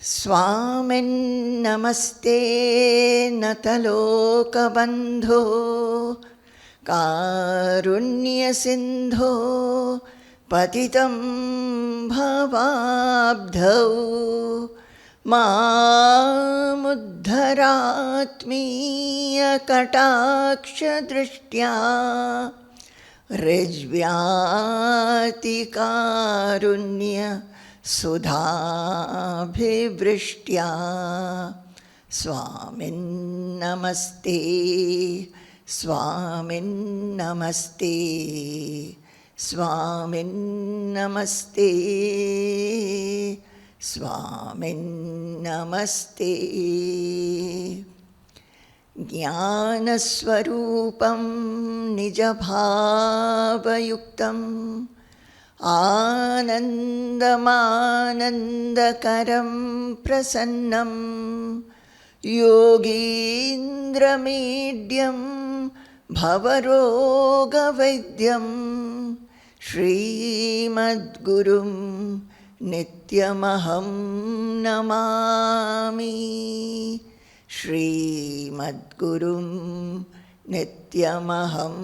स्वामिन्नमस्ते नतलोकबन्धो कारुण्यसिन्धो पतितं भवाब्धौ मामुद्धरात्मीयकटाक्षदृष्ट्या ऋज्व्यातिकारुण्य सुधाभिवृष्ट्या स्वामिन्नमस्ते स्वामिन्नमस्ते स्वामिन्नमस्ते स्वामिन्नमस्ते ज्ञानस्वरूपं निजभावयुक्तम् आनन्दमानन्दकरं प्रसन्नं योगीन्द्रमीड्यं भवरोगवैद्यं श्रीमद्गुरुं नित्यमहं नमामि श्रीमद्गुरुं नित्यमहं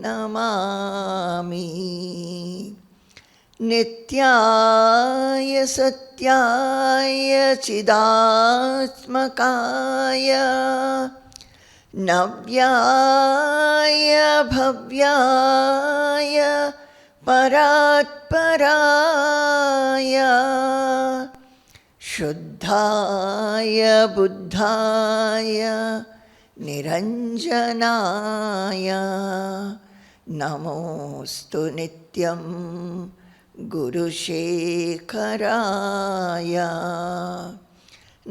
नमामि नित्याय सत्याय चिदात्मकाय नव्याय भव्याय परात्पराय शुद्धाय बुद्धाय निरञ्जनाय नमोऽस्तु नित्यं गुरुशेखराय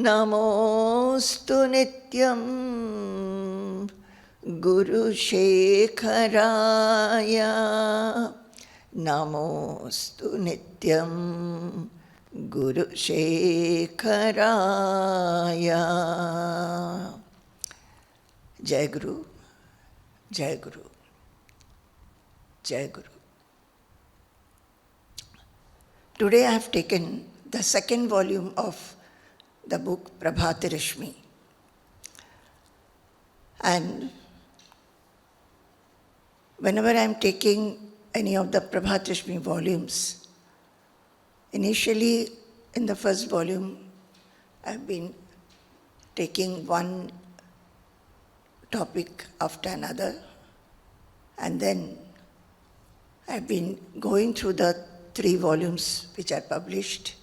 नमोऽस्तु नित्यं गुरुशेखराय नमोऽस्तु नित्यं गुरुशेखराय। जय गुरु, जय गुरु, जय गुरु. Today I have taken the second volume of the book Prabhatirashmi. And whenever I am taking any of the Prabhatirashmi volumes, initially in the first volume I have been taking one topic after another, and then I've been going through the 3 volumes which are published,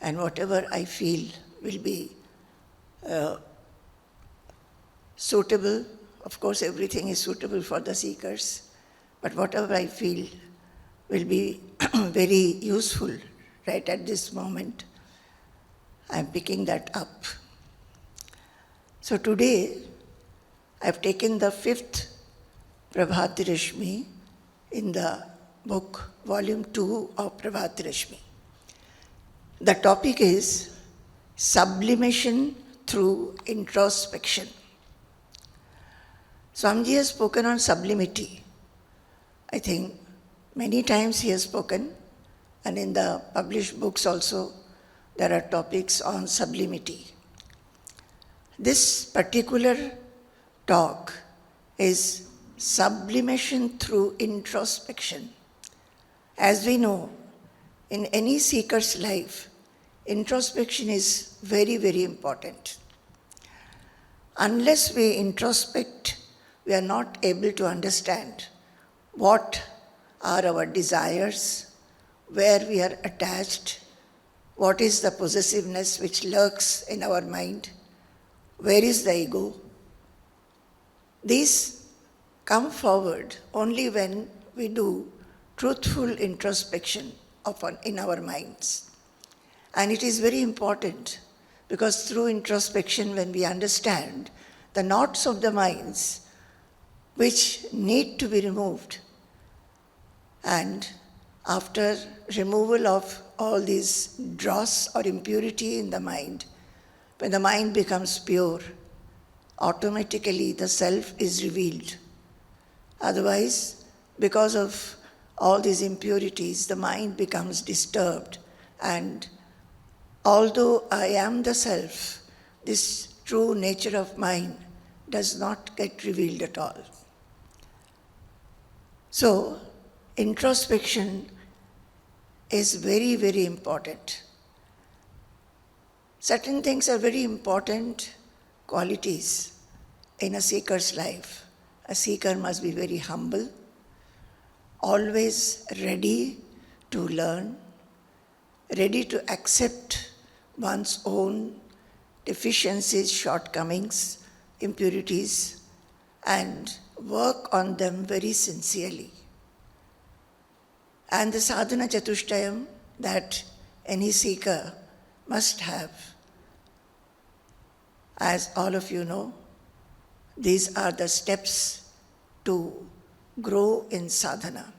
and whatever I feel will be suitable. Of course, everything is suitable for the seekers, but whatever I feel will be very useful right at this moment, I'm picking that up. So today, I've taken the 5th Prabhatirashmi in the book, volume 2 of Prabhatirashmi. The topic is sublimation through introspection. Swamiji has spoken on sublimity. I think many times he has spoken, and in the published books also there are topics on sublimity. This particular talk is sublimation through introspection. As we know, in any seeker's life, introspection is very, very important. Unless we introspect, we are not able to understand what are our desires, where we are attached, what is the possessiveness which lurks in our mind, where is the ego. These come forward only when we do truthful introspection in our minds. And it is very important because through introspection, when we understand the knots of the minds which need to be removed, and after removal of all these dross or impurity in the mind, when the mind becomes pure, automatically the self is revealed. Otherwise, because of all these impurities, the mind becomes disturbed and although I am the self, this true nature of mine does not get revealed at all. So, introspection is very, very important. Certain things are very important qualities in a seeker's life. A seeker must be very humble, always ready to learn, ready to accept one's own deficiencies, shortcomings, impurities, and work on them very sincerely. And the sadhana chatushtayam that any seeker must have, as all of you know, these are the steps to grow in sadhana.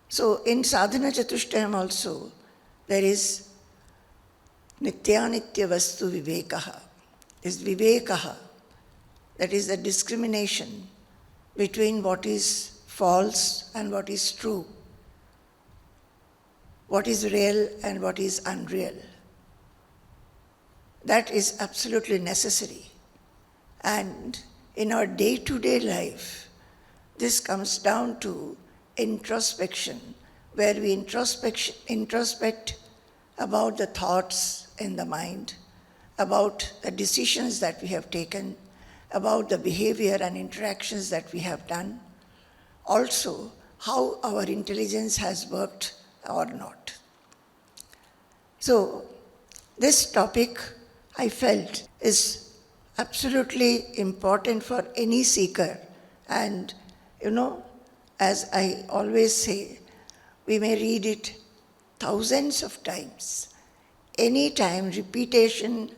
So in sadhana chatushtayam also, there is nityanitya vastu vivekaha, is vivekaha, that is the discrimination between what is false and what is true, what is real and what is unreal. That is absolutely necessary. And in our day-to-day life, this comes down to introspection, where we introspect about the thoughts in the mind, about the decisions that we have taken, about the behavior and interactions that we have done, also how our intelligence has worked or not. So, this topic, I felt, is absolutely important for any seeker. And, as I always say, we may read it thousands of times. Any time, repetition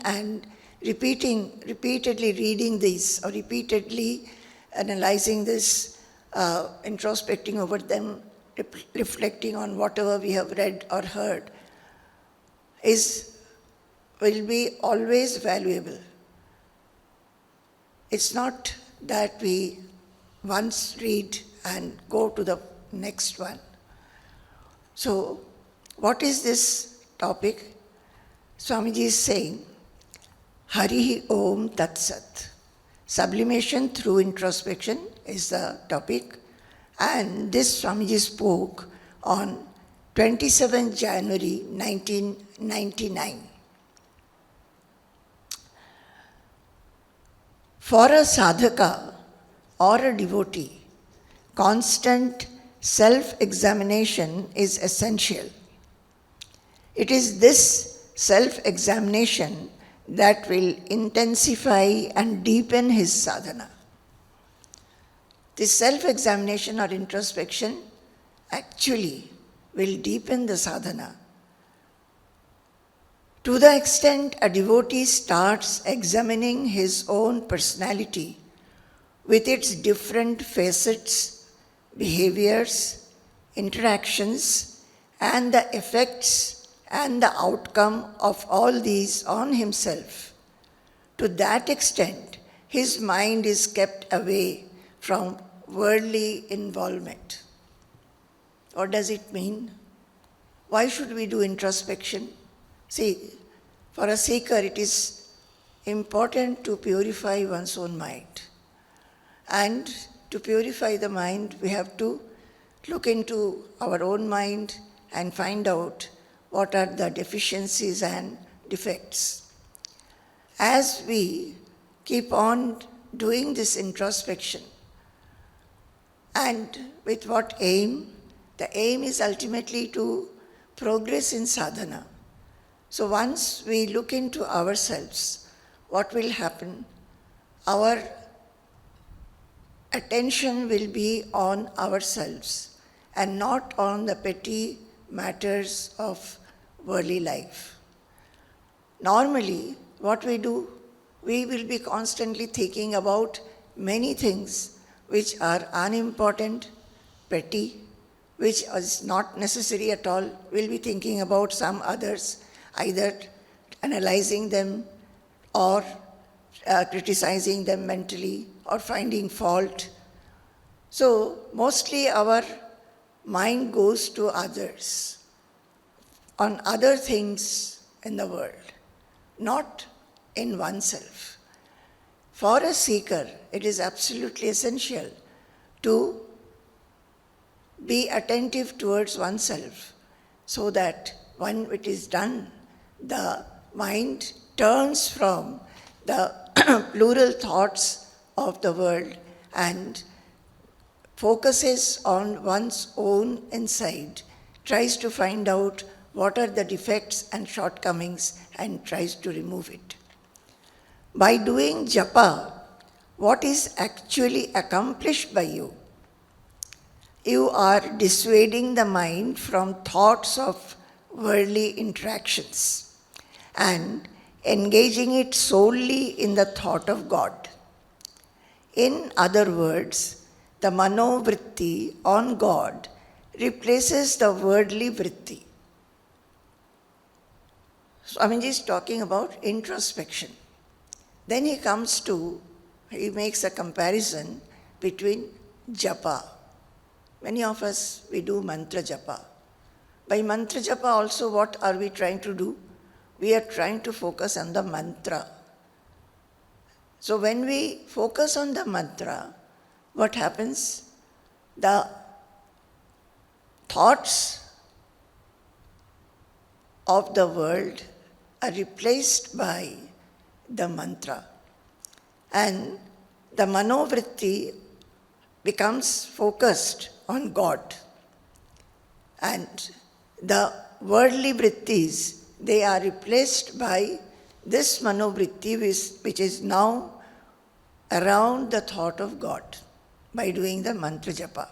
and repeatedly reading this or repeatedly analyzing this, introspecting over them, reflecting on whatever we have read or heard, will be always valuable. It's not that we once read and go to the next one. So, what is this topic? Swamiji is saying, Harihi Om Tat Sat. Sublimation through introspection is the topic. And this Swamiji spoke on 27 January 1999. For a sadhaka or a devotee, constant self-examination is essential. It is this self-examination that will intensify and deepen his sadhana. This self-examination or introspection actually will deepen the sadhana. To the extent a devotee starts examining his own personality with its different facets, behaviors, interactions, and the effects and the outcome of all these on himself, to that extent his mind is kept away from worldly involvement. What does it mean? Why should we do introspection? See, for a seeker it is important to purify one's own mind. And to purify the mind, we have to look into our own mind and find out what are the deficiencies and defects. As we keep on doing this introspection, and with what aim? The aim is ultimately to progress in sadhana. So once we look into ourselves, what will happen? Our attention will be on ourselves and not on the petty matters of worldly life. Normally, what we do, we will be constantly thinking about many things which are unimportant, petty, which is not necessary at all. We'll be thinking about some others, either analyzing them or criticizing them mentally or finding fault. So mostly our mind goes to others. on other things in the world, not in oneself. For a seeker, it is absolutely essential to be attentive towards oneself so that when it is done, the mind turns from the plural thoughts of the world and focuses on one's own inside, tries to find out what are the defects and shortcomings and tries to remove it. By doing japa, what is actually accomplished by you? You are dissuading the mind from thoughts of worldly interactions and engaging it solely in the thought of God. In other words, the manovritti on God replaces the worldly vritti. Swamiji is talking about introspection. Then he makes a comparison between japa. Many of us, we do mantra japa. By mantra japa also, what are we trying to do? We are trying to focus on the mantra. So when we focus on the mantra, what happens? The thoughts of the world are replaced by the mantra. And the manovritti becomes focused on God. And the worldly vrittis, they are replaced by this manovritti which is now around the thought of God by doing the mantra japa.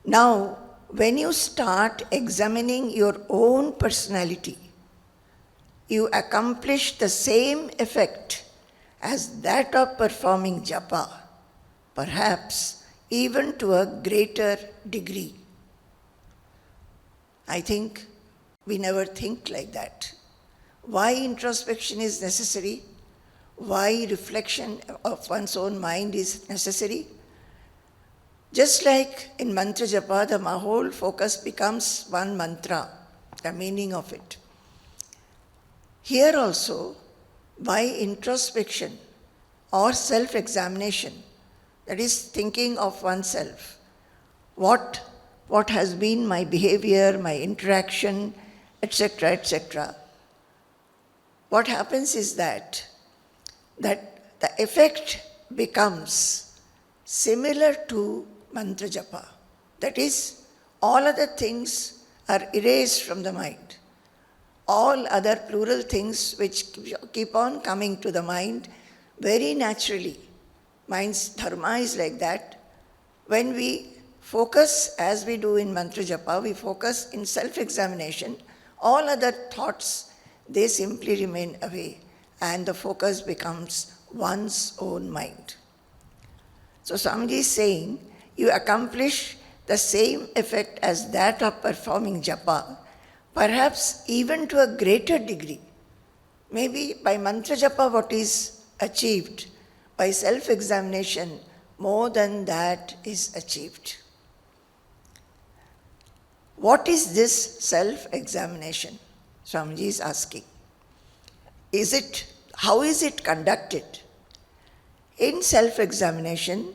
Now, when you start examining your own personality, you accomplish the same effect as that of performing japa, perhaps even to a greater degree. I think we never think like that. Why introspection is necessary? Why reflection of one's own mind is necessary? Just like in mantra japa, the whole focus becomes one mantra, the meaning of it. Here also, by introspection or self-examination, that is thinking of oneself, what has been my behavior, my interaction, etc., etc. What happens is that the effect becomes similar to mantra japa. That is, all other things are erased from the mind. All other plural things which keep on coming to the mind very naturally. Mind's dharma is like that. When we focus, as we do in mantra japa, we focus in self-examination. All other thoughts, they simply remain away and the focus becomes one's own mind. So Swamiji is saying, you accomplish the same effect as that of performing japa, perhaps even to a greater degree. Maybe by mantra japa what is achieved, by self-examination more than that is achieved. What is this self-examination? Swamiji is asking. How is it conducted? In self-examination,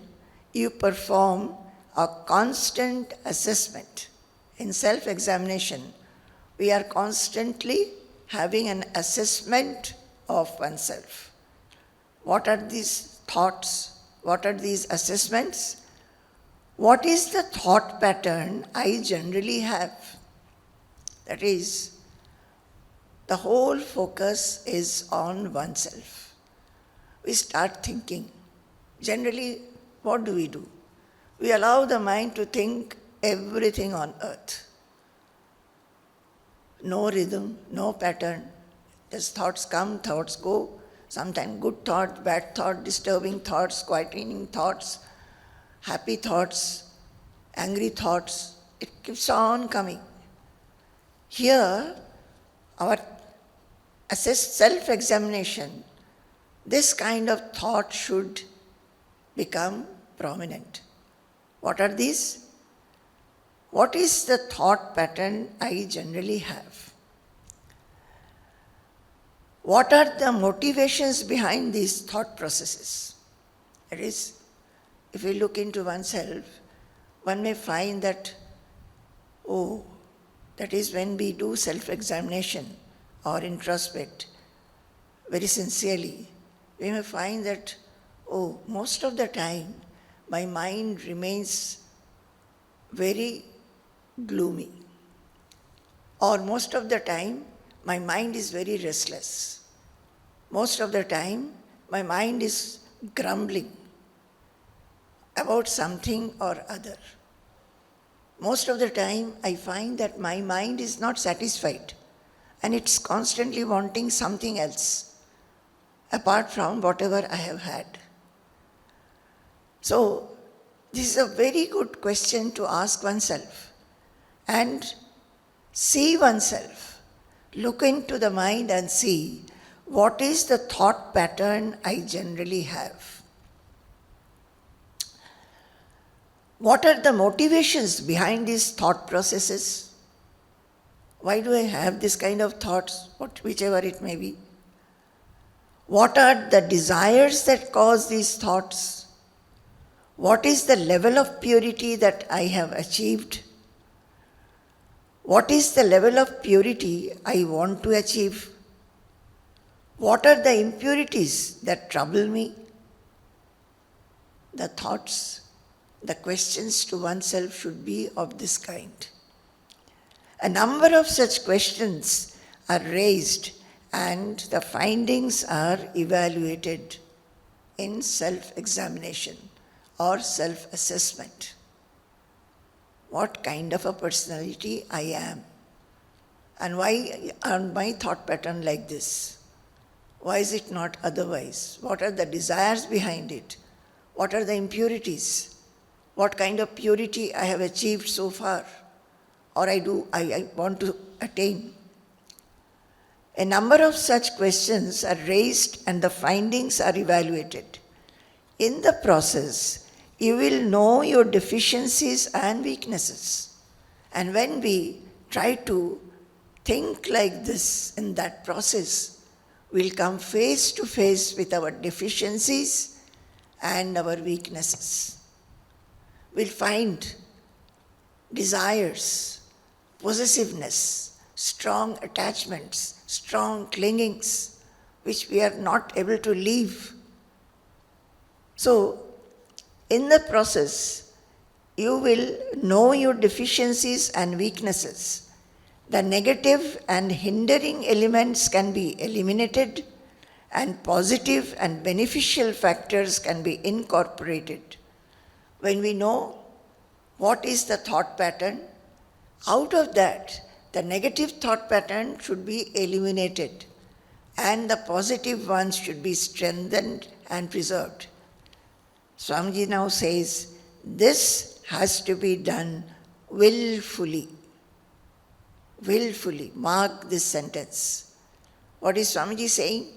you perform a constant assessment. In self-examination, we are constantly having an assessment of oneself. What are these thoughts? What are these assessments? What is the thought pattern I generally have? That is, the whole focus is on oneself. We start thinking. Generally, what do? We allow the mind to think everything on earth. No rhythm, no pattern. Just thoughts come, thoughts go. Sometimes good thought, bad thought, disturbing thoughts, quietening thoughts, happy thoughts, angry thoughts. It keeps on coming. Here, our self-examination, this kind of thought should become prominent. What are these? what is the thought pattern I generally have? What are the motivations behind these thought processes? That is, if we look into oneself, one may find that, oh, that is when we do self-examination or introspect very sincerely, we may find that, oh, most of the time my mind remains very gloomy. Or most of the time my mind is very restless. Most of the time my mind is grumbling about something or other. Most of the time I find that my mind is not satisfied and it's constantly wanting something else apart from whatever I have had. So this is a very good question to ask oneself and see oneself. Look into the mind and see what is the thought pattern I generally have. What are the motivations behind these thought processes? Why do I have this kind of thoughts, whichever it may be? What are the desires that cause these thoughts? What is the level of purity that I have achieved? What is the level of purity I want to achieve? What are the impurities that trouble me? The thoughts, the questions to oneself should be of this kind. A number of such questions are raised and the findings are evaluated in self-examination or self-assessment. What kind of a personality I am? And why are my thought pattern like this? Why is it not otherwise? What are the desires behind it? What are the impurities? What kind of purity I have achieved so far? Or I want to attain? A number of such questions are raised and the findings are evaluated. In the process, you will know your deficiencies and weaknesses. And when we try to think like this in that process, we'll come face to face with our deficiencies and our weaknesses. We'll find desires, possessiveness, strong attachments, strong clingings, which we are not able to leave. So, in the process, you will know your deficiencies and weaknesses. The negative and hindering elements can be eliminated, and positive and beneficial factors can be incorporated. When we know what is the thought pattern, out of that, the negative thought pattern should be eliminated and the positive ones should be strengthened and preserved. Swamiji now says, this has to be done willfully. Willfully. Mark this sentence. What is Swamiji saying?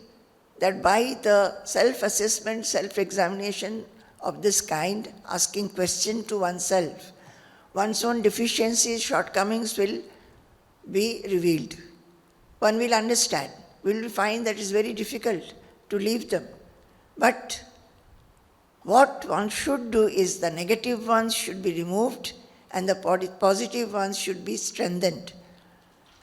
That by the self-assessment, self-examination of this kind, asking question to oneself, one's own deficiencies, shortcomings will be revealed. One will understand. We will find that it's very difficult to leave them. But what one should do is the negative ones should be removed and the positive ones should be strengthened.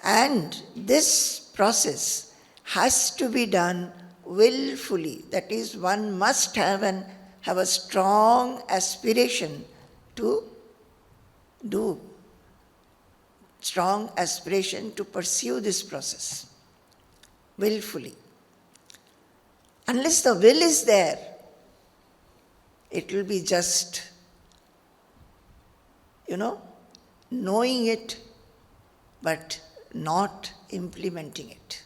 And this process has to be done willfully. That is, one must have a strong aspiration to do. Strong aspiration to pursue this process willfully. Unless the will is there, it will be just, knowing it, but not implementing it.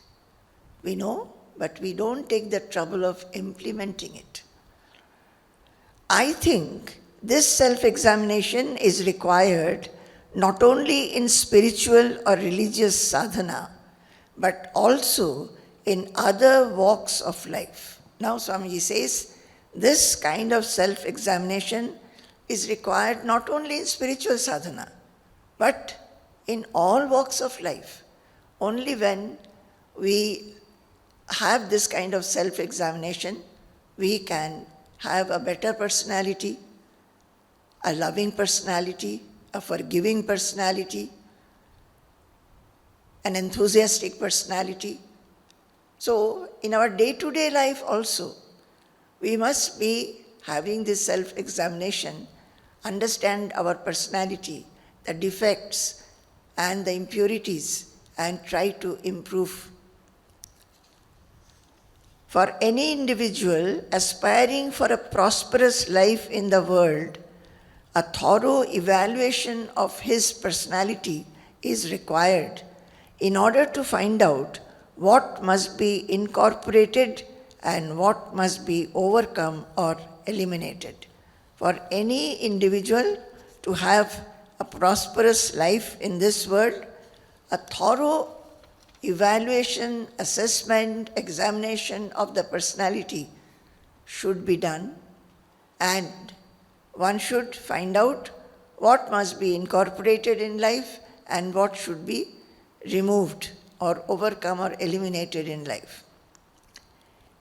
We know, but we don't take the trouble of implementing it. I think this self-examination is required not only in spiritual or religious sadhana, but also in other walks of life. Now Swamiji says, this kind of self-examination is required not only in spiritual sadhana, But in all walks of life, only when we have this kind of self-examination, we can have a better personality, a loving personality, a forgiving personality, an enthusiastic personality. So, in our day-to-day life also, we must be having this self-examination, understand our personality, the defects and the impurities, and try to improve. For any individual aspiring for a prosperous life in the world, a thorough evaluation of his personality is required in order to find out what must be incorporated and what must be overcome or eliminated. For any individual to have a prosperous life in this world, a thorough evaluation, assessment, examination of the personality should be done, and one should find out what must be incorporated in life and what should be removed or overcome or eliminated in life.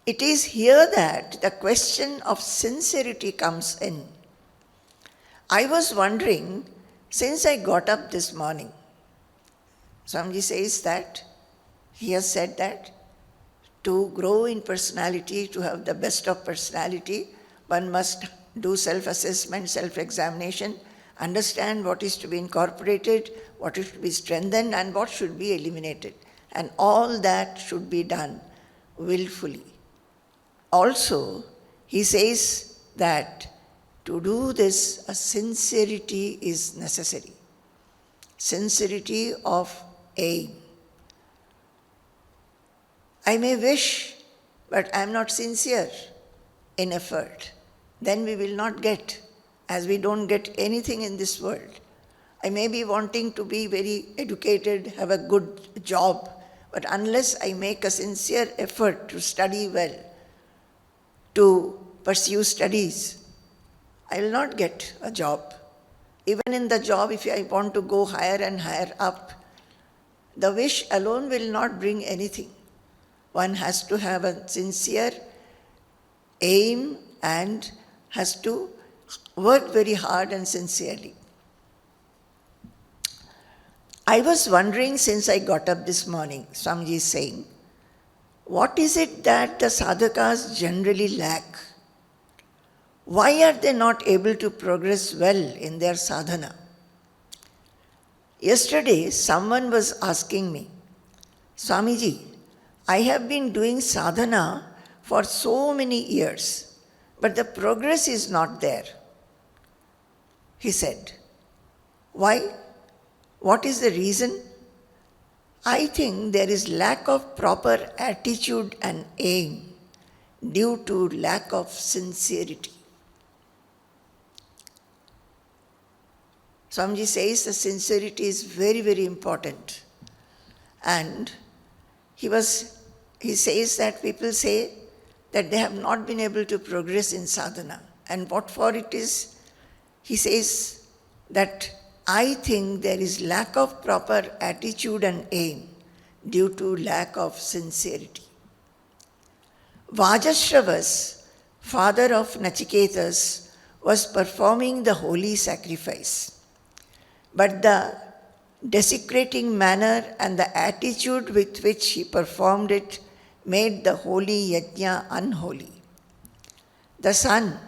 It is here that the question of sincerity comes in. I was wondering, since I got up this morning, Swamiji says that, he has said that to grow in personality, to have the best of personality, one must do self-assessment, self-examination, understand what is to be incorporated, what is to be strengthened, and what should be eliminated. And all that should be done willfully. Also, he says that to do this, a sincerity is necessary. Sincerity of aim. I may wish, but I am not sincere in effort. Then we will not get, as we don't get anything in this world. I may be wanting to be very educated, have a good job, but unless I make a sincere effort to study well, to pursue studies, I will not get a job. Even in the job, if I want to go higher and higher up, the wish alone will not bring anything. One has to have a sincere aim and has to work very hard and sincerely. I was wondering since I got up this morning, Swamiji is saying, what is it that the sadhakas generally lack? Why are they not able to progress well in their sadhana? Yesterday, someone was asking me, Swamiji, I have been doing sadhana for so many years, but the progress is not there. He said, why? What is the reason? I think there is lack of proper attitude and aim due to lack of sincerity. Swamiji says the sincerity is very, very important. And he says that people say that they have not been able to progress in sadhana. And what for it is, he says that I think there is lack of proper attitude and aim due to lack of sincerity. Vajashravas, father of Nachiketas, was performing the holy sacrifice. But the desecrating manner and the attitude with which he performed it made the holy yajna unholy. The son,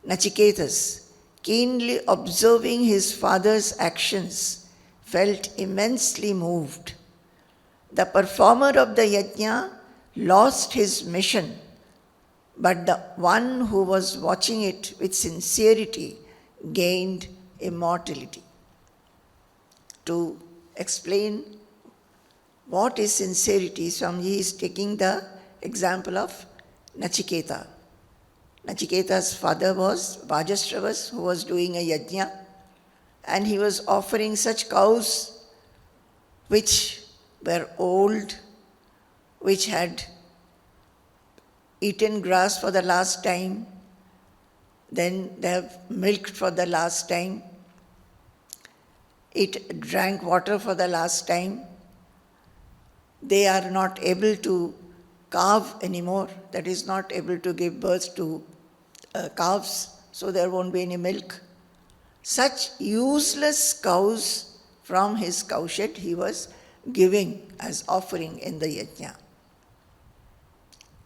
Nachiketas, keenly observing his father's actions, felt immensely moved. The performer of the yajna lost his mission, but the one who was watching it with sincerity gained immortality. To explain what is sincerity, Swamiji is taking the example of Nachiketa. Nachiketa's father was Vajashravas, who was doing a yajna, and he was offering such cows which were old, which had eaten grass for the last time, then they have milked for the last time. it drank water for the last time. They are not able to calve anymore, that is, not able to give birth to calves, so there won't be any milk. Such useless cows from his cowshed he was giving as offering in the yajna,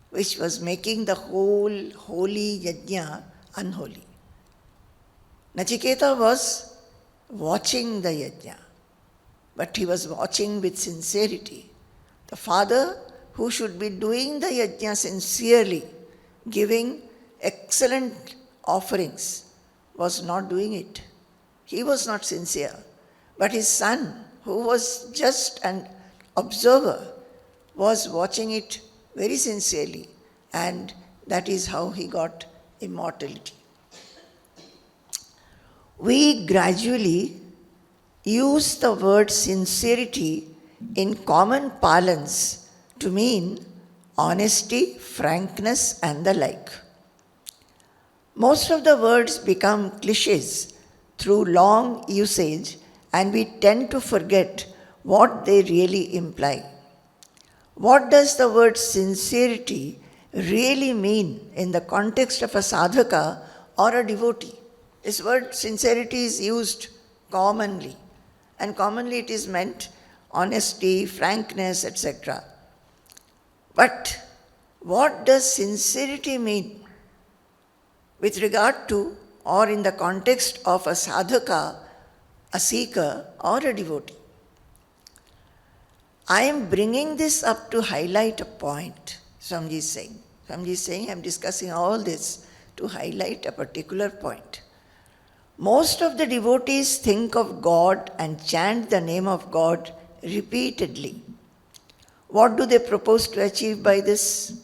which was making the whole holy yajna unholy. Nachiketa was watching the yajna, but he was watching with sincerity. The father who should be doing the yajna sincerely, giving excellent offerings, was not doing it. He was not sincere. But his son, who was just an observer, was watching it very sincerely, and that is how he got immortality. We gradually use the word sincerity in common parlance to mean honesty, frankness, and the like. Most of the words become cliches through long usage, and we tend to forget what they really imply. What does the word sincerity really mean in the context of a sadhaka or a devotee? This word sincerity is used commonly, and commonly it is meant honesty, frankness, etc. But what does sincerity mean with regard to or in the context of a sadhaka, a seeker, or a devotee? I am bringing this up to highlight a point, Swamiji is saying. Swamiji is saying I am discussing all this to highlight a particular point. Most of the devotees think of God and chant the name of God repeatedly. What do they propose to achieve by this?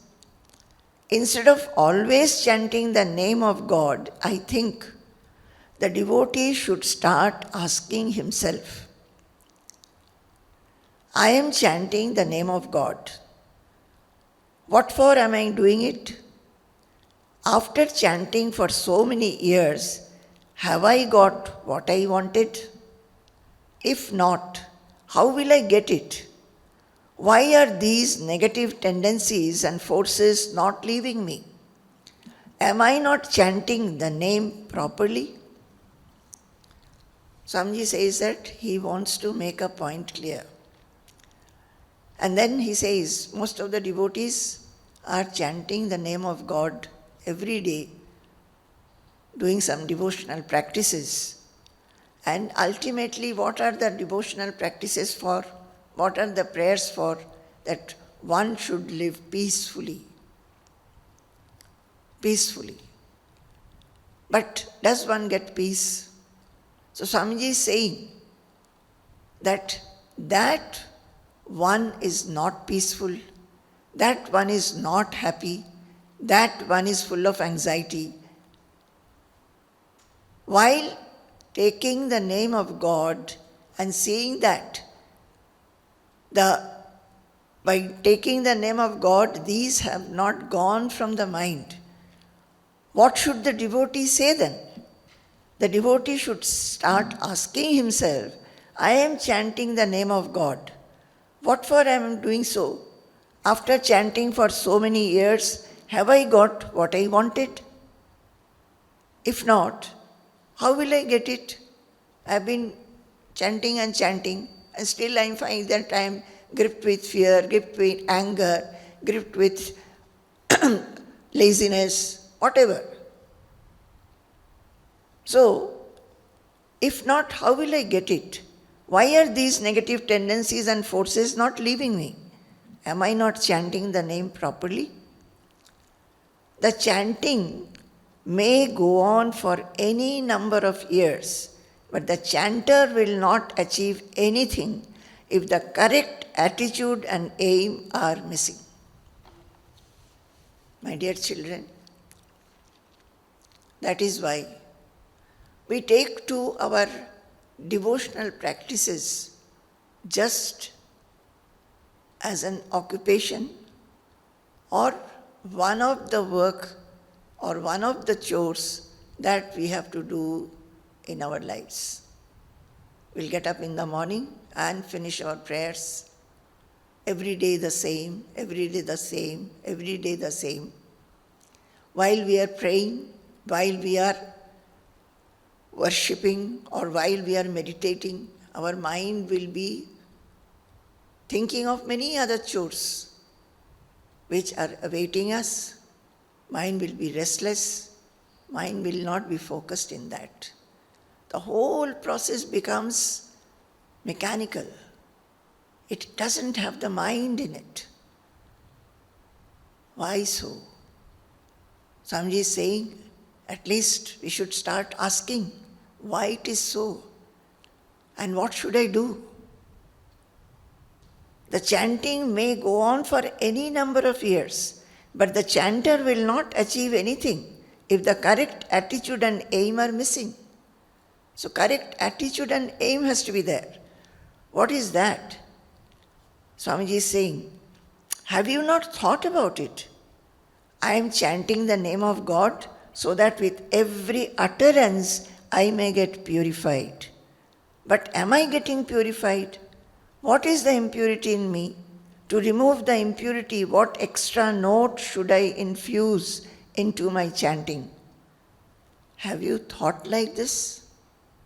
Instead of always chanting the name of God, I think the devotee should start asking himself, I am chanting the name of God. What for am I doing it? After chanting for so many years, have I got what I wanted? If not, how will I get it? Why are these negative tendencies and forces not leaving me? Am I not chanting the name properly? Swamiji says that he wants to make a point clear. And then he says, most of the devotees are chanting the name of God every day, doing some devotional practices. And ultimately, what are the devotional practices for? What are the prayers for? That one should live peacefully. Peacefully. But does one get peace? So Swamiji is saying that one is not peaceful, that one is not happy, that one is full of anxiety. While taking the name of God and seeing that by taking the name of God, these have not gone from the mind, what should the devotee say then? The devotee should start asking himself, I am chanting the name of God. What for I am doing so? After chanting for so many years, have I got what I wanted? If not, how will I get it? I have been chanting, and still I find that I am gripped with fear, gripped with anger, gripped with laziness, whatever. So, if not, how will I get it? Why are these negative tendencies and forces not leaving me? Am I not chanting the name properly? The chanting may go on for any number of years, but the chanter will not achieve anything if the correct attitude and aim are missing. My dear children, that is why we take to our devotional practices just as an occupation or one of the work or one of the chores that we have to do in our lives. We'll get up in the morning and finish our prayers. Every day the same, every day the same, every day the same. While we are praying, while we are worshipping, or while we are meditating, our mind will be thinking of many other chores which are awaiting us. Mind will be restless. Mind will not be focused in that. The whole process becomes mechanical. It doesn't have the mind in it. Why so? Swamiji is saying, at least we should start asking why it is so and what should I do? The chanting may go on for any number of years, but the chanter will not achieve anything if the correct attitude and aim are missing. So correct attitude and aim has to be there. What is that? Swamiji is saying, have you not thought about it? I am chanting the name of God so that with every utterance I may get purified. But am I getting purified? What is the impurity in me? To remove the impurity, what extra note should I infuse into my chanting? Have you thought like this?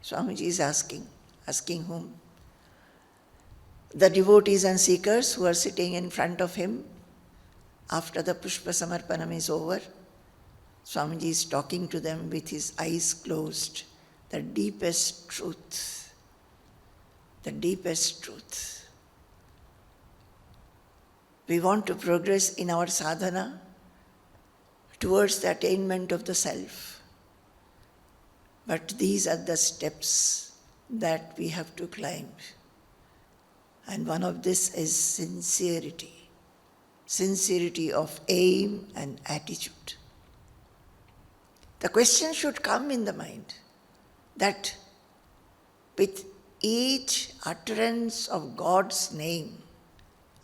Swamiji is asking. Asking whom? The devotees and seekers who are sitting in front of him after the Pushpa Samarpanam is over. Swamiji is talking to them with his eyes closed. The deepest truth. The deepest truth. We want to progress in our sadhana towards the attainment of the self. But these are the steps that we have to climb. And one of this is sincerity. Sincerity of aim and attitude. The question should come in the mind that with each utterance of God's name,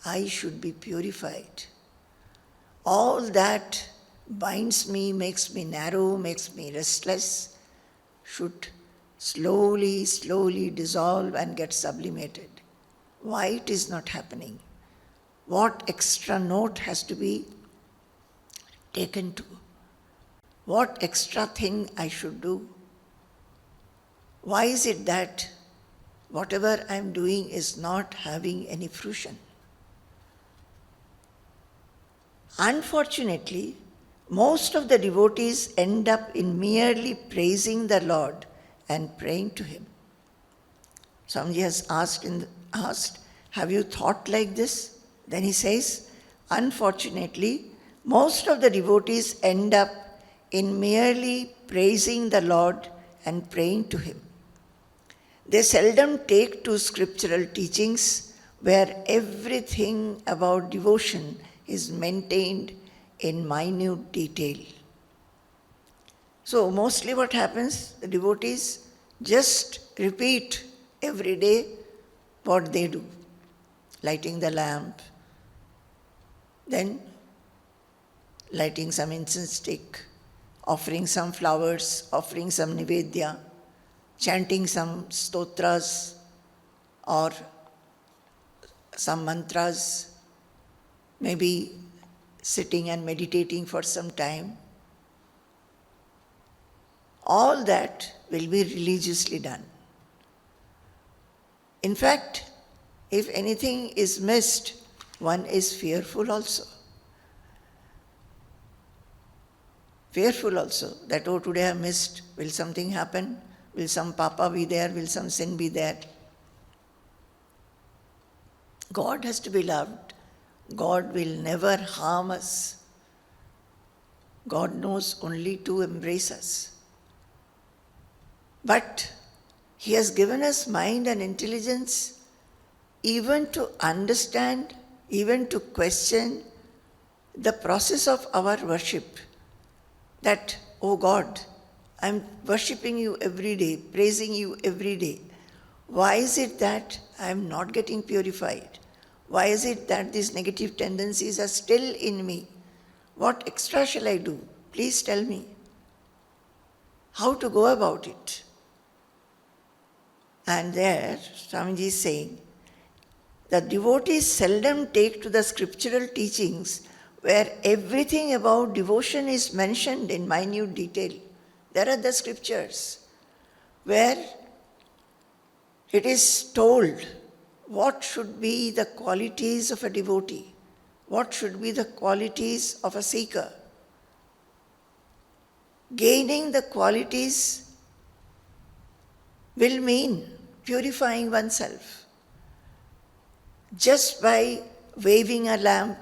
I should be purified. All that binds me, makes me narrow, makes me restless, should slowly, slowly dissolve and get sublimated. Why it is not happening? What extra note has to be taken to? What extra thing I should do? Why is it that whatever I am doing is not having any fruition? Unfortunately, most of the devotees end up in merely praising the Lord and praying to Him. Swamiji has asked, have you thought like this? Then he says, unfortunately, most of the devotees end up in merely praising the Lord and praying to Him. They seldom take to scriptural teachings where everything about devotion is maintained in minute detail. So mostly what happens, the devotees just repeat every day what they do. Lighting the lamp, then lighting some incense stick, offering some flowers, offering some nivedya, chanting some stotras or some mantras, maybe sitting and meditating for some time. All that will be religiously done. In fact, if anything is missed, one is fearful also. Fearful also that, oh, today I missed, will something happen? Will some papa be there? Will some sin be there? God has to be loved. God will never harm us. God knows only to embrace us. But He has given us mind and intelligence even to understand, even to question the process of our worship. That, oh God, I am worshipping you every day, praising you every day. Why is it that I am not getting purified? Why is it that these negative tendencies are still in me? What extra shall I do? Please tell me. How to go about it? And there, Swamiji is saying, the devotees seldom take to the scriptural teachings where everything about devotion is mentioned in minute detail. There are the scriptures where it is told what should be the qualities of a devotee, what should be the qualities of a seeker. Gaining the qualities will mean purifying oneself. Just by waving a lamp,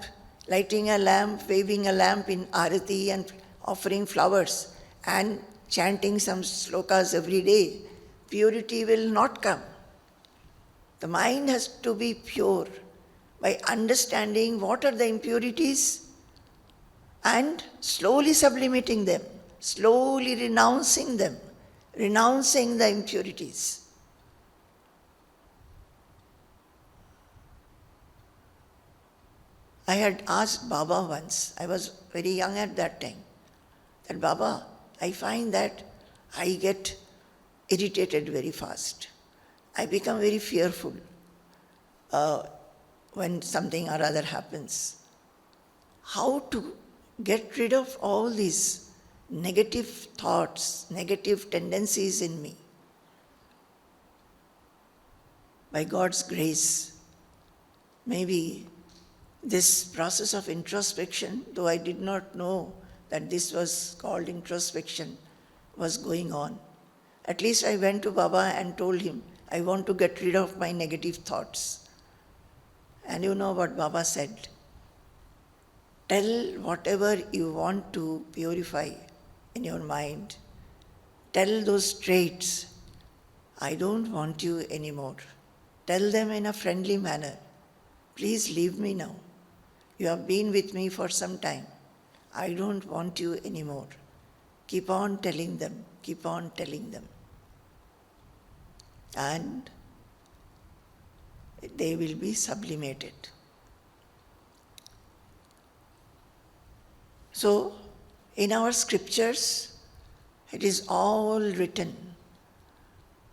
lighting a lamp, waving a lamp in arati and offering flowers and chanting some slokas every day, purity will not come. The mind has to be pure by understanding what are the impurities and slowly sublimating them, slowly renouncing them, renouncing the impurities. I had asked Baba once, I was very young at that time, that Baba, I find that I get irritated very fast. I become very fearful when something or other happens. How to get rid of all these negative thoughts, negative tendencies in me? By God's grace, maybe this process of introspection, though I did not know that this was called introspection, was going on. At least I went to Baba and told him, I want to get rid of my negative thoughts. And you know what Baba said? Tell whatever you want to purify in your mind. Tell those traits, I don't want you anymore. Tell them in a friendly manner, please leave me now. You have been with me for some time. I don't want you anymore. Keep on telling them, keep on telling them. And they will be sublimated. So, in our scriptures, it is all written.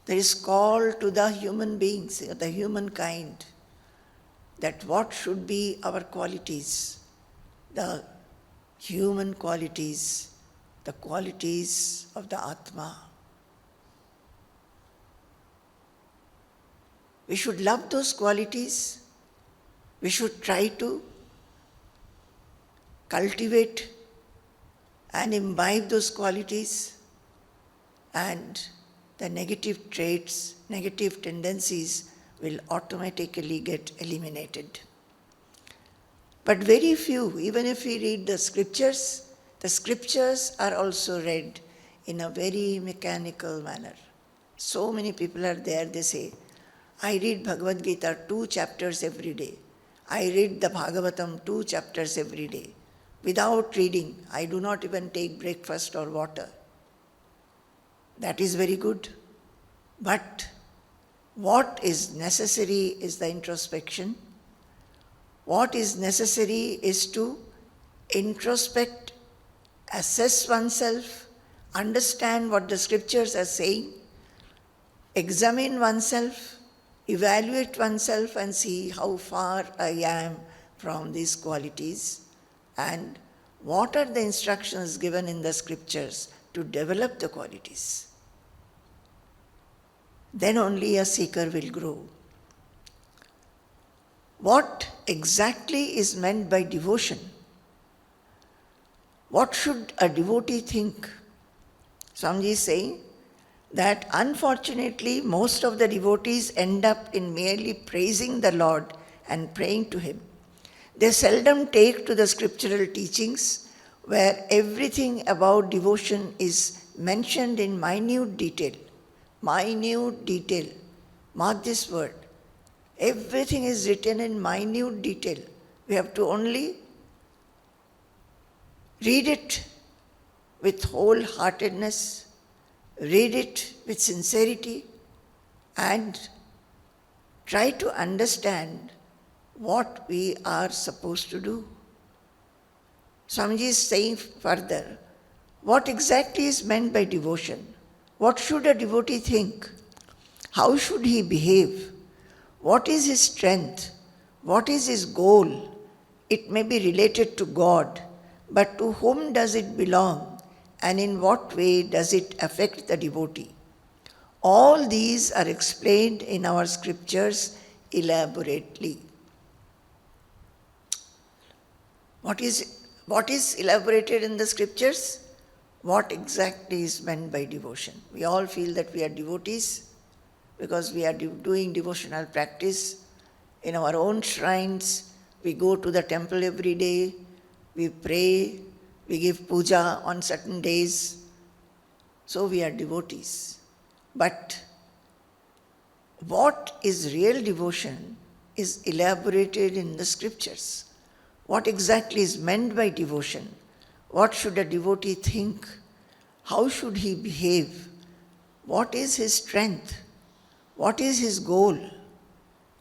There is call to the human beings, the humankind, that what should be our qualities, the human qualities, the qualities of the Atma. We should love those qualities. We should try to cultivate and imbibe those qualities, and the negative traits, negative tendencies will automatically get eliminated. But very few, even if we read the scriptures are also read in a very mechanical manner. So many people are there, they say, I read Bhagavad Gita 2 chapters every day. I read the Bhagavatam 2 chapters every day. Without reading, I do not even take breakfast or water. That is very good. But what is necessary is the introspection. What is necessary is to introspect, assess oneself, understand what the scriptures are saying, examine oneself, evaluate oneself and see how far I am from these qualities and what are the instructions given in the scriptures to develop the qualities. Then only a seeker will grow. What exactly is meant by devotion? What should a devotee think? Swamiji is saying that unfortunately most of the devotees end up in merely praising the Lord and praying to Him. They seldom take to the scriptural teachings where everything about devotion is mentioned in minute detail. Minute detail. Mark this word. Everything is written in minute detail. We have to only read it with wholeheartedness, read it with sincerity, and try to understand what we are supposed to do. Swamiji is saying further, what exactly is meant by devotion? What should a devotee think? How should he behave? What is his strength? What is his goal? It may be related to God, but to whom does it belong, and in what way does it affect the devotee? All these are explained in our scriptures elaborately. What is elaborated in the scriptures? What exactly is meant by devotion? We all feel that we are devotees because we are doing devotional practice in our own shrines. We go to the temple every day, we pray, we give puja on certain days. So we are devotees. But what is real devotion is elaborated in the scriptures. What exactly is meant by devotion? What should a devotee think? How should he behave? What is his strength? What is his goal?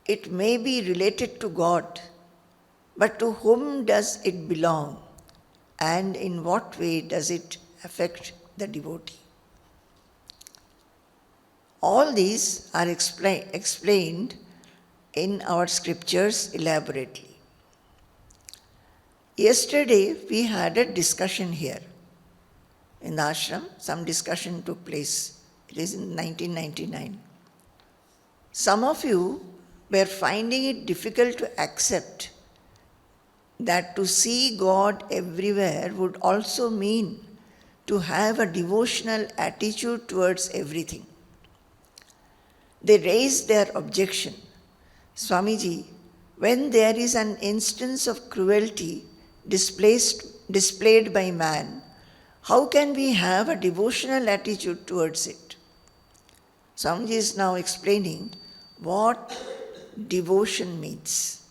It may be related to God, but to whom does it belong? And in what way does it affect the devotee? All these are explained in our scriptures elaborately. Yesterday we had a discussion here in the ashram. Some discussion took place. It is in 1999. Some of you were finding it difficult to accept that to see God everywhere would also mean to have a devotional attitude towards everything. They raised their objection. Swamiji, when there is an instance of cruelty displayed by man, how can we have a devotional attitude towards it? Swamiji is now explaining what devotion means.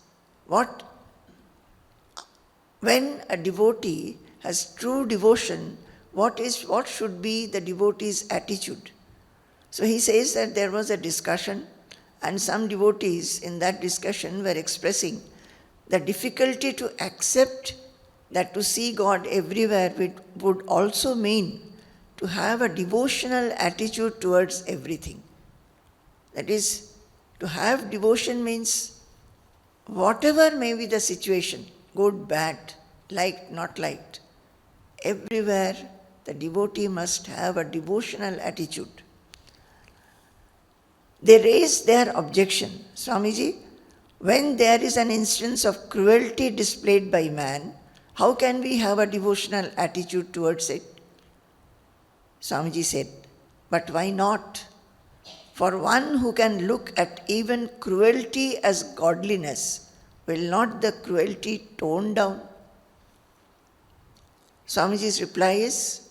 When a devotee has true devotion, what should be the devotee's attitude? So he says that there was a discussion, and some devotees in that discussion were expressing the difficulty to accept that to see God everywhere would also mean to have a devotional attitude towards everything. That is, to have devotion means whatever may be the situation, good, bad, liked, not liked, everywhere the devotee must have a devotional attitude. They raised their objection. Swamiji, when there is an instance of cruelty displayed by man, how can we have a devotional attitude towards it? Swamiji said, but why not? For one who can look at even cruelty as godliness, will not the cruelty tone down? Swamiji's reply is,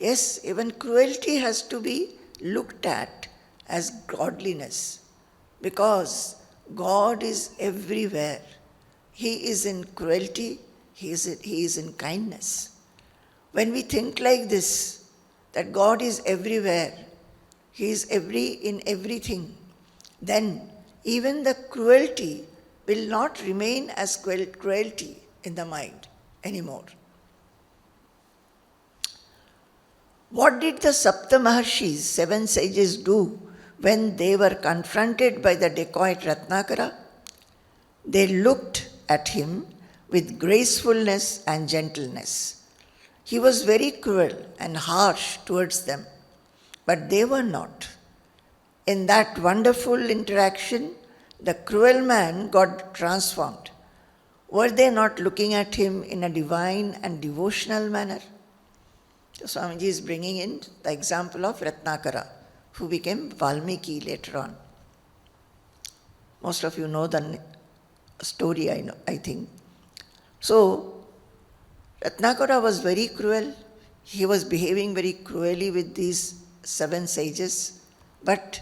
yes, even cruelty has to be looked at as godliness, because God is everywhere. He is in cruelty, He is in kindness. When we think like this, that God is everywhere, He is in everything, then even the cruelty will not remain as cruelty in the mind anymore. What did the Sapta Maharshis, 7 sages, do when they were confronted by the dacoit Ratnakara? They looked at him with gracefulness and gentleness. He was very cruel and harsh towards them, but they were not. In that wonderful interaction, the cruel man got transformed. Were they not looking at him in a divine and devotional manner? So Swamiji is bringing in the example of Ratnakara, who became Valmiki later on. Most of you know the story, I think. So, Ratnakara was very cruel. He was behaving very cruelly with these 7 sages, but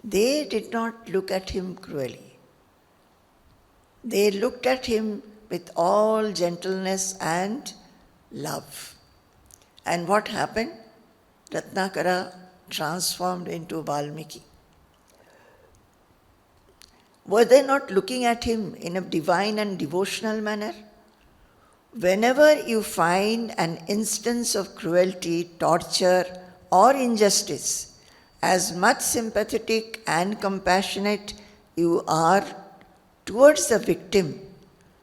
they did not look at him cruelly. They looked at him with all gentleness and love. And what happened? Ratnakara transformed into Valmiki. Were they not looking at him in a divine and devotional manner? Whenever you find an instance of cruelty, torture, or injustice, as much sympathetic and compassionate you are towards the victim,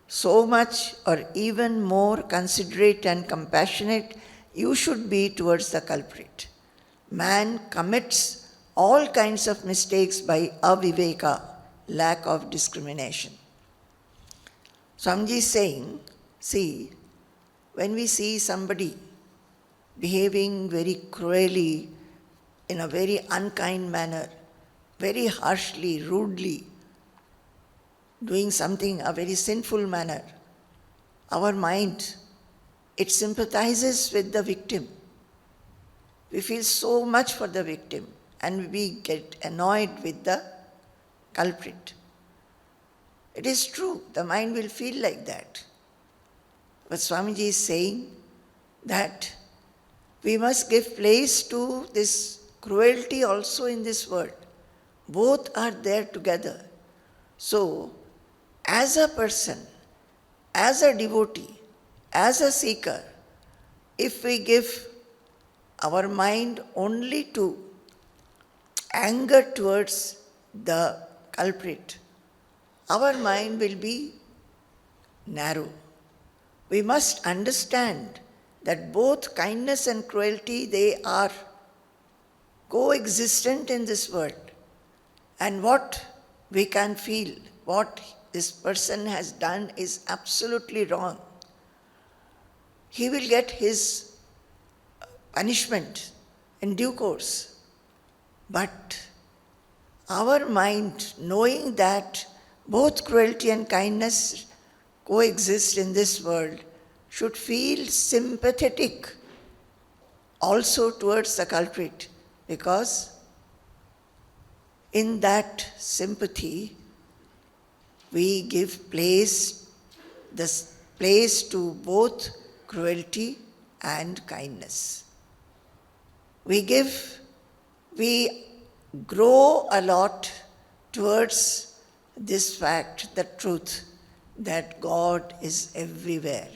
so much or even more considerate and compassionate you should be towards the culprit. Man commits all kinds of mistakes by aviveka, lack of discrimination. Swamiji is saying, see, when we see somebody behaving very cruelly, in a very unkind manner, very harshly, rudely, doing something a very sinful manner, our mind, it sympathizes with the victim. We feel so much for the victim and we get annoyed with the culprit. It is true, the mind will feel like that. But Swamiji is saying that we must give place to this cruelty also in this world. Both are there together. So, as a person, as a devotee, as a seeker, if we give our mind only to anger towards the culprit, our mind will be narrow. We must understand that both kindness and cruelty, they are coexistent in this world. And what we can feel, what this person has done is absolutely wrong. He will get his punishment in due course. But our mind, knowing that both cruelty and kindness coexist in this world, should feel sympathetic also towards the culprit, because in that sympathy we give place to both cruelty and kindness. We grow a lot towards this fact, the truth, that God is everywhere.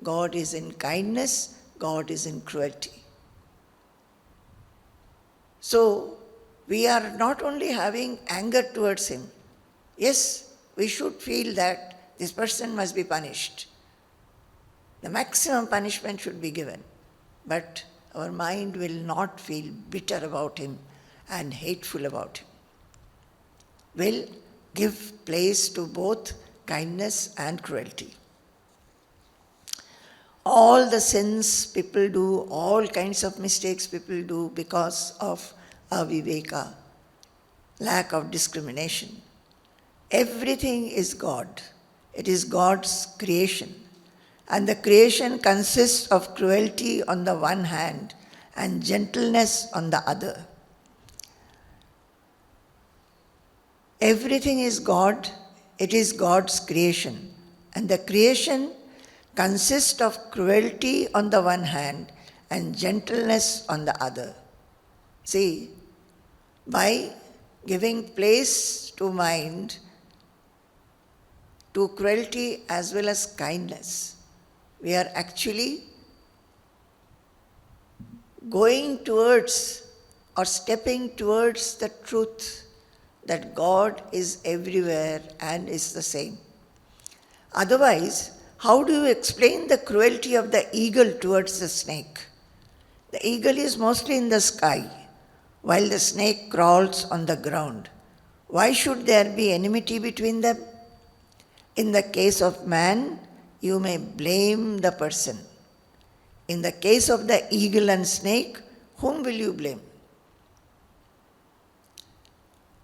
God is in kindness, God is in cruelty. So, we are not only having anger towards him. Yes, we should feel that this person must be punished. The maximum punishment should be given. But our mind will not feel bitter about him and hateful about him. Will give place to both kindness and cruelty. All the sins people do, all kinds of mistakes people do because of aviveka, lack of discrimination. Everything is God. It is God's creation. And the creation consists of cruelty on the one hand and gentleness on the other. Everything is God. It is God's creation. And the creation consists of cruelty on the one hand and gentleness on the other. See, by giving place to mind, to cruelty as well as kindness, we are actually going towards or stepping towards the truth that God is everywhere and is the same. Otherwise, how do you explain the cruelty of the eagle towards the snake? The eagle is mostly in the sky, while the snake crawls on the ground. Why should there be enmity between them? In the case of man, you may blame the person. In the case of the eagle and snake, whom will you blame?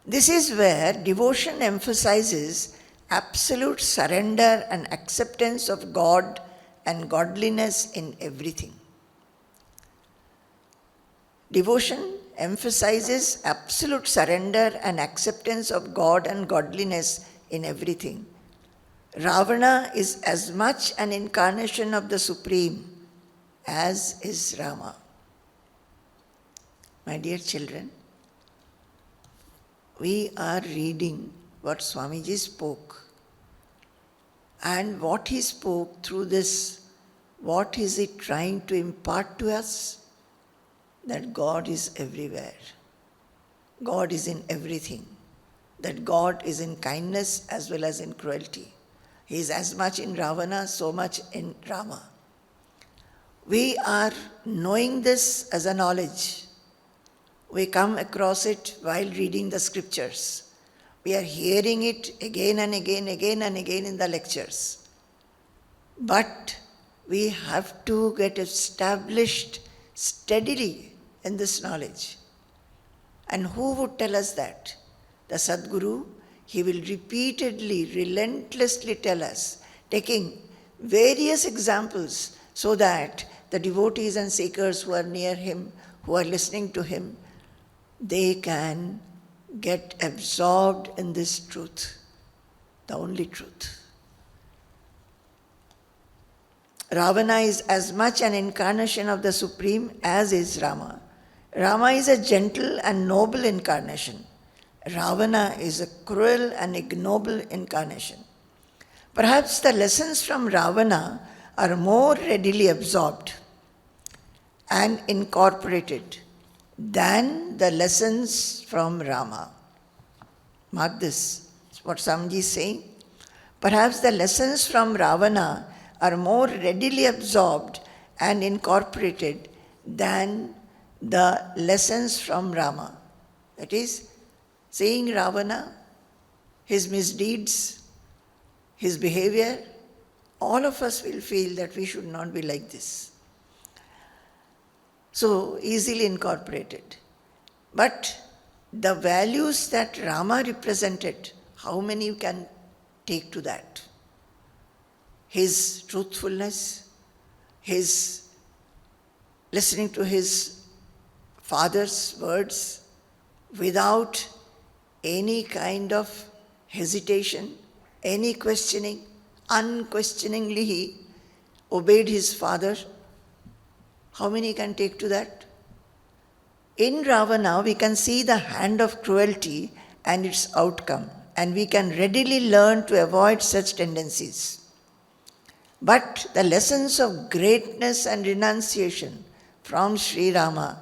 This is where devotion emphasizes absolute surrender and acceptance of God and godliness in everything. Devotion emphasizes absolute surrender and acceptance of God and godliness in everything. Ravana is as much an incarnation of the Supreme as is Rama. My dear children, we are reading what Swamiji spoke. And what he spoke through this, what is he trying to impart to us? That God is everywhere. God is in everything, that God is in kindness as well as in cruelty. He is as much in Ravana, so much in Rama. We are knowing this as a knowledge. We come across it while reading the scriptures. We are hearing it again and again in the lectures. But we have to get established steadily in this knowledge. And who would tell us that? The Sadguru. He will repeatedly, relentlessly tell us, taking various examples so that the devotees and seekers who are near him, who are listening to him, they can get absorbed in this truth, the only truth. Ravana is as much an incarnation of the Supreme as is Rama. Rama is a gentle and noble incarnation. Ravana is a cruel and ignoble incarnation. Perhaps the lessons from Ravana are more readily absorbed and incorporated than the lessons from Rama. Mark this, what Swamiji is saying. Perhaps the lessons from Ravana are more readily absorbed and incorporated than the lessons from Rama. That is, seeing Ravana, his misdeeds, his behavior, all of us will feel that we should not be like this. So easily incorporated. But the values that Rama represented, how many you can take to that? His truthfulness, his listening to his father's words without any kind of hesitation, any questioning, unquestioningly he obeyed his father. How many can take to that? In Ravana, we can see the hand of cruelty and its outcome, and we can readily learn to avoid such tendencies. But the lessons of greatness and renunciation from Sri Rama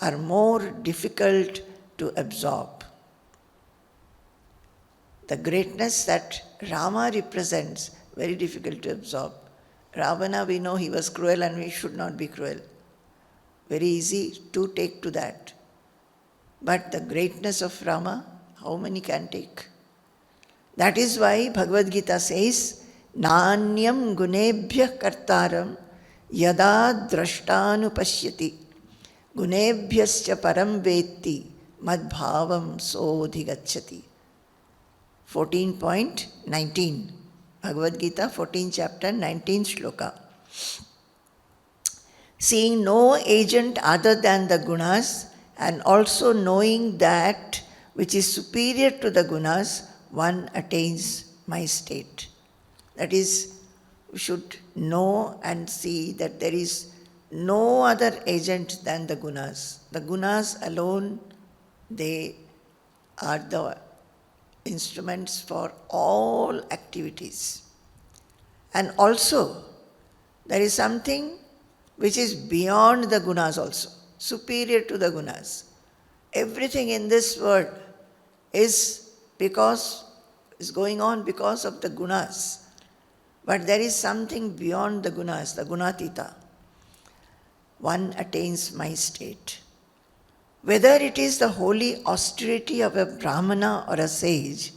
are more difficult to absorb. The greatness that Rama represents, very difficult to absorb. Ravana, we know he was cruel and we should not be cruel. Very easy to take to that. But the greatness of Rama, how many can take? That is why Bhagavad Gita says, Nanyam gunebhyah kartaram yada drashtanupashyati gunebhyascha param vetti madbhavam sodhigacchati. 14.19 Bhagavad Gita, 14th chapter, 19th shloka. Seeing no agent other than the gunas and also knowing that which is superior to the gunas, one attains my state. That is, we should know and see that there is no other agent than the gunas. The gunas alone, they are the instruments for all activities. And also, there is something which is beyond the gunas also, superior to the gunas. Everything in this world is going on because of the gunas. But there is something beyond the gunas, the gunatita. One attains my state. Whether it is the holy austerity of a brahmana or a sage,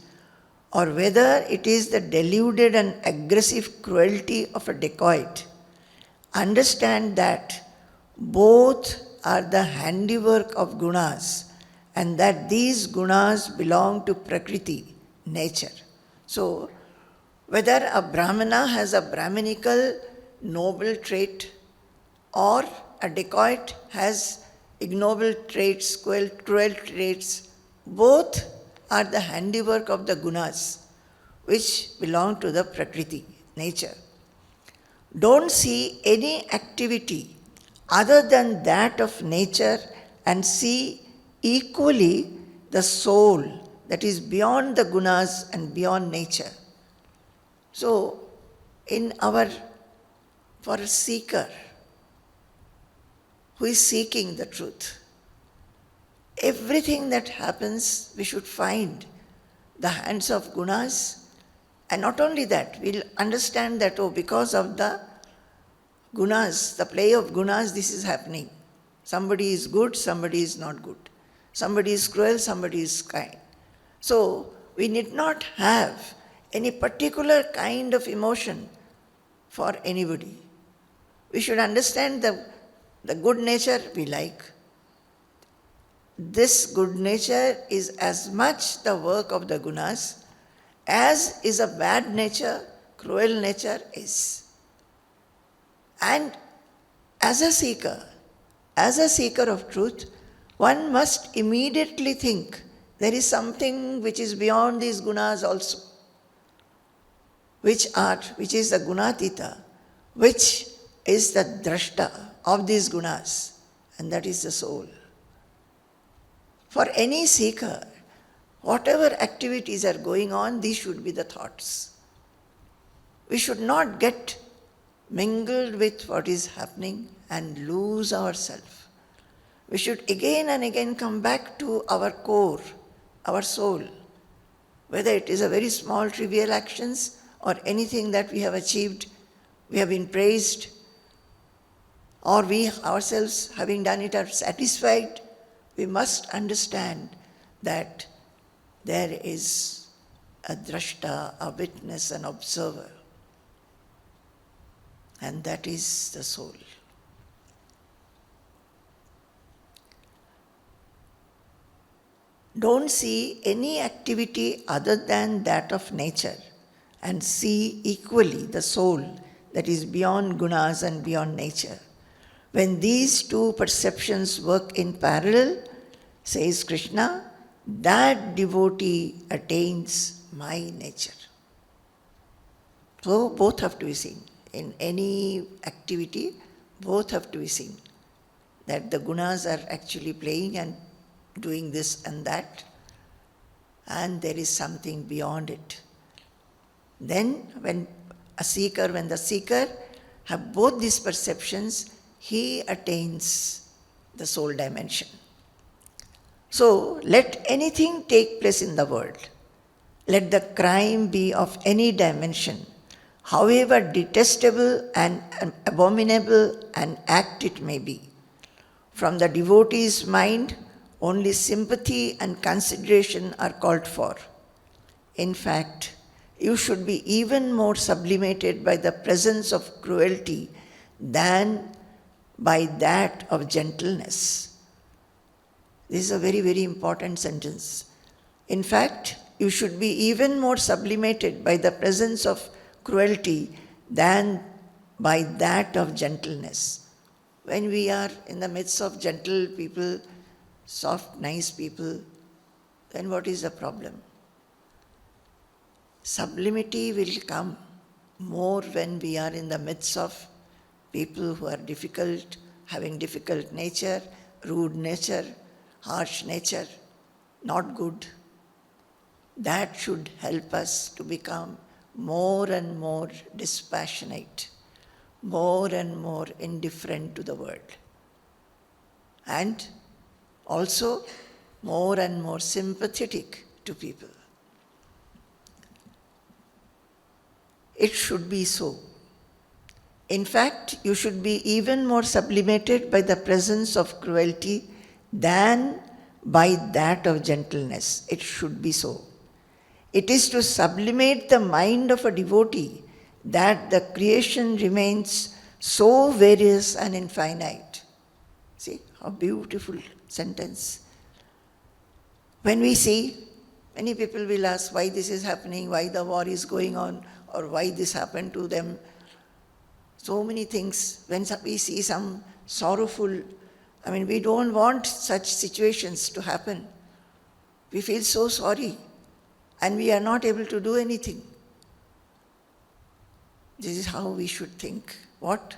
or whether it is the deluded and aggressive cruelty of a dacoit, understand that both are the handiwork of gunas and that these gunas belong to Prakriti, nature. So, whether a brahmana has a brahminical noble trait or a dacoit has ignoble traits, cruel traits, both are the handiwork of the gunas which belong to the Prakriti, nature. Don't see any activity other than that of nature and see equally the soul that is beyond the gunas and beyond nature. So, for a seeker who is seeking the truth, everything that happens, we should find the hands of gunas. And not only that, we'll understand that, because of the gunas, the play of gunas, this is happening. Somebody is good, somebody is not good. Somebody is cruel, somebody is kind. So, we need not have any particular kind of emotion for anybody. We should understand the good nature we like. This good nature is as much the work of the gunas as is a bad nature, cruel nature is. And as a seeker of truth, one must immediately think there is something which is beyond these gunas also, which is the gunatita, which is the drashta of these gunas, and that is the soul. For any seeker, whatever activities are going on, these should be the thoughts. We should not get mingled with what is happening and lose ourselves. We should again and again come back to our core, our soul, whether it is a very small trivial actions or anything that we have achieved, we have been praised, or we ourselves having done it are satisfied. We must understand that there is a drashta, a witness, an observer, and that is the soul. Don't see any activity other than that of nature, and see equally the soul that is beyond gunas and beyond nature. When these two perceptions work in parallel, says Krishna, that devotee attains my nature. So both have to be seen. In any activity, both have to be seen. That the gunas are actually playing and doing this and that, and there is something beyond it. Then when the seeker have both these perceptions, he attains the soul dimension. So let anything take place in the world. Let the crime be of any dimension, however detestable and abominable an act it may be. From the devotee's mind, only sympathy and consideration are called for. In fact, you should be even more sublimated by the presence of cruelty than by that of gentleness. This is a very, very important sentence. In fact, you should be even more sublimated by the presence of cruelty than by that of gentleness. When we are in the midst of gentle people, soft, nice people, then what is the problem? Sublimity will come more when we are in the midst of people who are difficult, having difficult nature, rude nature, harsh nature, not good. That should help us to become more and more dispassionate, more and more indifferent to the world, and also more and more sympathetic to people. It should be so. In fact, you should be even more sublimated by the presence of cruelty than by that of gentleness. It should be so. It is to sublimate the mind of a devotee that the creation remains so various and infinite. See, how beautiful sentence. When we see, many people will ask why this is happening, why the war is going on, or why this happened to them. So many things. When we see some sorrowful, we don't want such situations to happen. We feel so sorry, and we are not able to do anything. This is how we should think. What?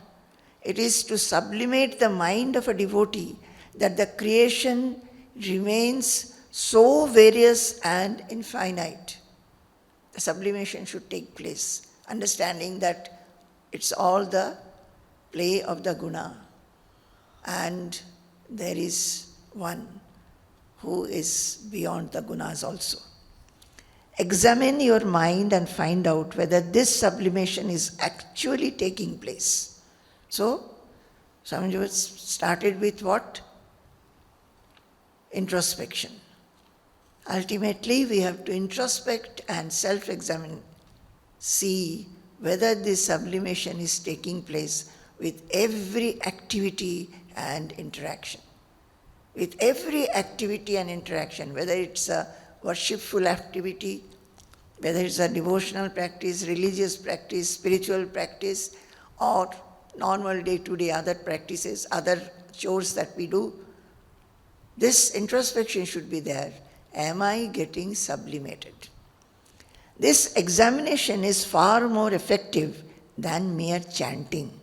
It is to sublimate the mind of a devotee that the creation remains so various and infinite. The sublimation should take place, understanding that it's all the play of the guna, and there is one who is beyond the gunas also. Examine your mind and find out whether this sublimation is actually taking place. So, Swamiji started with what? Introspection. Ultimately, we have to introspect and self-examine, see whether this sublimation is taking place with every activity and interaction. With every activity and interaction, whether it's a worshipful activity, whether it's a devotional practice, religious practice, spiritual practice, or normal day-to-day other practices, other chores that we do, this introspection should be there. Am I getting sublimated? This examination is far more effective than mere chanting.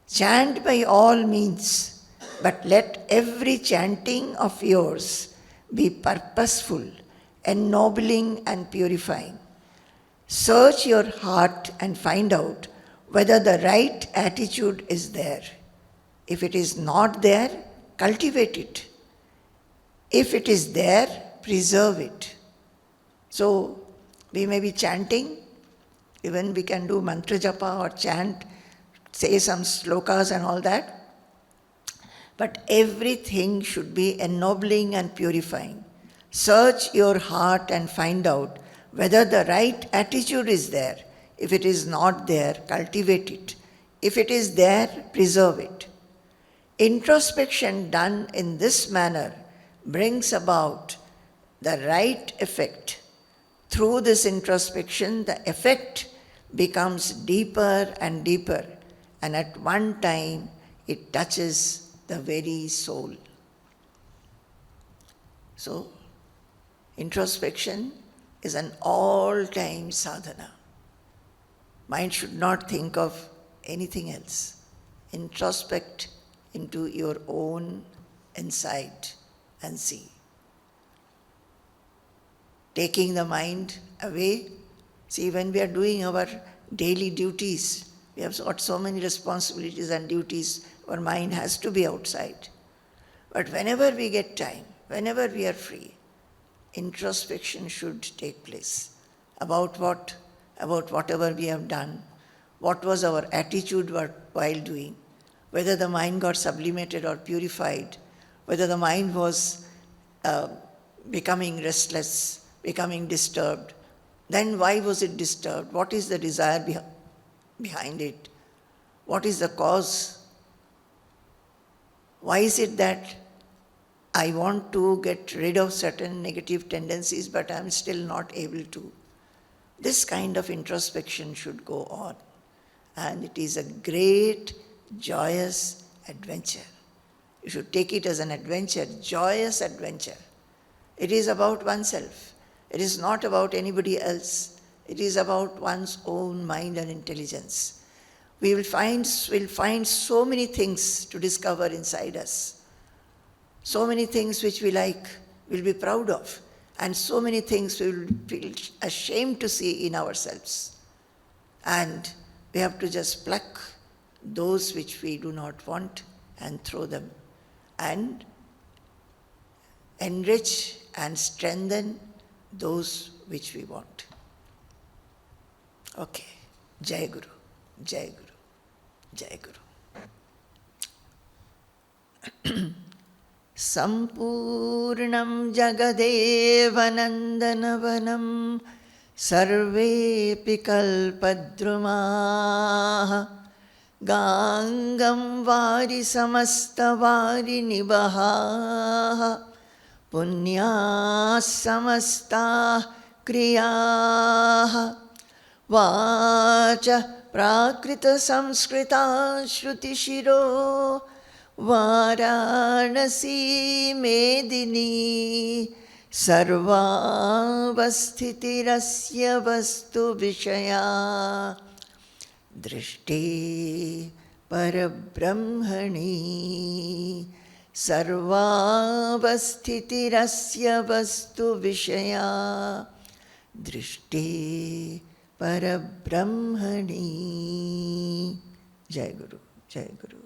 Chant by all means, but let every chanting of yours be purposeful, ennobling and purifying. Search your heart and find out whether the right attitude is there. If it is not there, cultivate it. If it is there, preserve it. So, we may be chanting, even we can do mantra japa or chant, say some slokas and all that, but everything should be ennobling and purifying. Search your heart and find out whether the right attitude is there. If it is not there, cultivate it. If it is there, preserve it. Introspection done in this manner brings about the right effect. Through this introspection, the effect becomes deeper and deeper, and at one time it touches the very soul. So, introspection is an all-time sadhana. Mind should not think of anything else. Introspect into your own inside and see. Taking the mind away. See, when we are doing our daily duties, we have got so many responsibilities and duties, our mind has to be outside. But whenever we get time, whenever we are free, introspection should take place. About what? About whatever we have done. What was our attitude while doing? Whether the mind got sublimated or purified. Whether the mind was becoming restless, becoming disturbed. Then why was it disturbed? What is the desire behind it? What is the cause? Why is it that I want to get rid of certain negative tendencies, but I'm still not able to? This kind of introspection should go on. And it is a great, joyous adventure. You should take it as an adventure, joyous adventure. It is about oneself. It is not about anybody else. It is about one's own mind and intelligence. We'll find so many things to discover inside us. So many things which we like, we'll be proud of. And so many things we will feel ashamed to see in ourselves. And we have to just pluck those which we do not want and throw them. And enrich and strengthen those which we want. Okay. Jai Guru. Jai Guru. Jai Guru. Sampurnam Jagadevanandanavanam Sarvepi Kalpadrumaha Gangam Vari Samastavari Nibaha Punya Samasta Kriyaha Vacha Prakrita Samskrita Shruti Shiro Varanasi Medini Sarvavasthitirasya Vastu Vishaya Drishti Parabrahmani Sarvavasthitirasya Vastu Vishaya Drishti Parabrahmani. Jai Guru, Jai Guru.